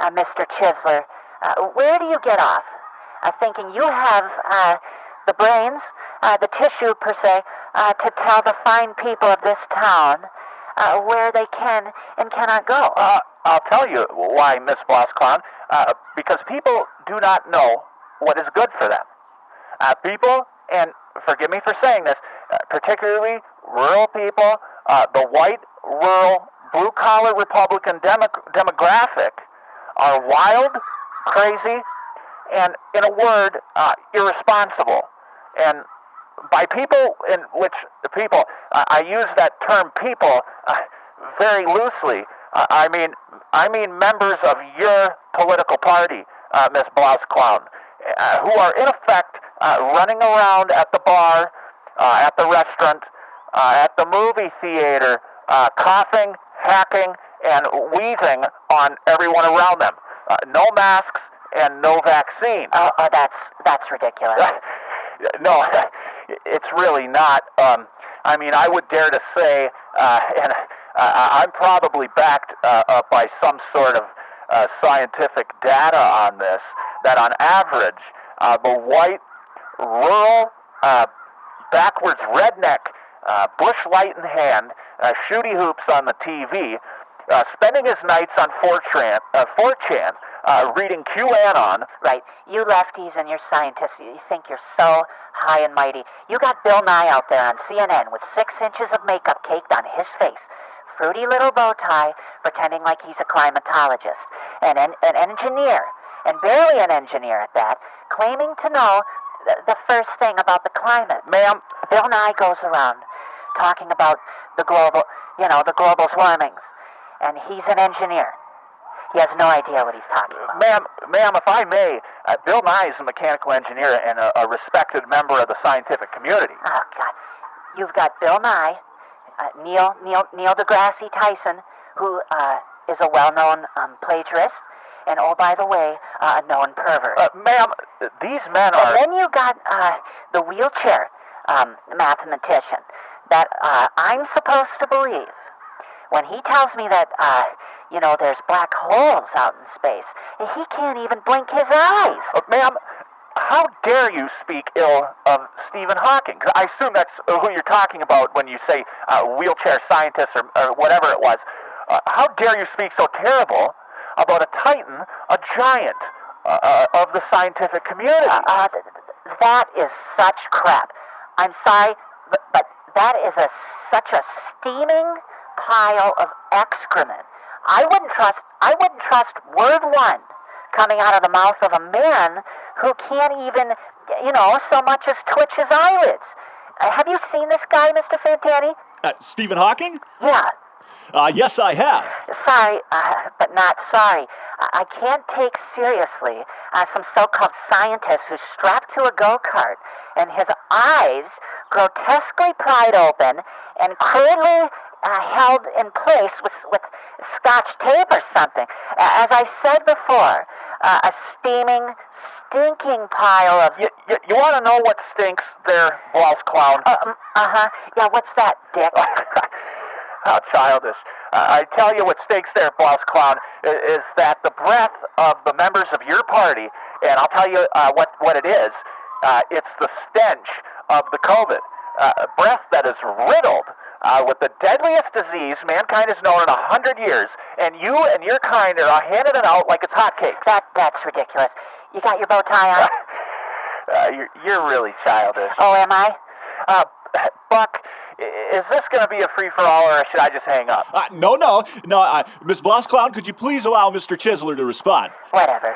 Mr. Chisler, where do you get off? Thinking you have the brains, the tissue per se, to tell the fine people of this town where they can and cannot go. I'll tell you why, Miss Blausklaun. Because people do not know what is good for them. People, and forgive me for saying this, particularly rural people, the white, rural, blue-collar Republican demographic are wild, crazy, and, in a word, irresponsible. And by people, in which people, I use that term people very loosely. I mean members of your political party, Miss Blausklaun, who are in effect running around at the bar, at the restaurant, at the movie theater, coughing, hacking, and wheezing on everyone around them. No masks and no vaccine. Oh, that's ridiculous. No, it's really not. I would dare to say, and I'm probably backed up by some sort of scientific data on this, that on average, the white, rural, backwards redneck, bush light in hand, shooty hoops on the TV, spending his nights on 4chan, reading QAnon. Right. You lefties and your scientists, you think you're so high and mighty. You got Bill Nye out there on CNN with 6 inches of makeup caked on his face, fruity little bow tie, pretending like he's a climatologist, and an engineer, and barely an engineer at that, claiming to know the first thing about the climate. Ma'am, Bill Nye goes around talking about the global's warmings, and he's an engineer. He has no idea what he's talking about. Ma'am, if I may, Bill Nye is a mechanical engineer and a respected member of the scientific community. Oh, God. You've got Bill Nye, Neil deGrasse Tyson, who is a well-known plagiarist, and, oh, by the way, a known pervert. Ma'am, these men are... And then you got the wheelchair mathematician that I'm supposed to believe when he tells me that, there's black holes out in space. He can't even blink his eyes. Ma'am, how dare you speak ill of Stephen Hawking? I assume that's who you're talking about when you say wheelchair scientist or whatever it was. How dare you speak so terrible about a titan, a giant of the scientific community? That is such crap. I'm sorry, but that is such a steaming pile of excrement. I wouldn't trust word one coming out of the mouth of a man who can't even, so much as twitch his eyelids. Have you seen this guy, Mr. Fantanny? Stephen Hawking? Yeah. Yes, I have. Sorry, but not sorry. I can't take seriously some so-called scientist who's strapped to a go-kart and his eyes grotesquely pried open and crudely held in place with scotch tape or something. As I said before, a steaming, stinking pile of... You want to know what stinks there, Blausklaun? Yeah, what's that, Dick? How childish. I tell you what stinks there, Blausklaun, is that the breath of the members of your party, and I'll tell you what it is, it's the stench of the COVID. A breath that is riddled with the deadliest disease mankind has known in 100 years, and you and your kind are handing it out like it's hotcakes. That's ridiculous. You got your bow tie on? You're really childish. Oh, am I? Buck, is this going to be a free-for-all, or should I just hang up? No. Miss Blausklaun, could you please allow Mr. Chisler to respond? Whatever.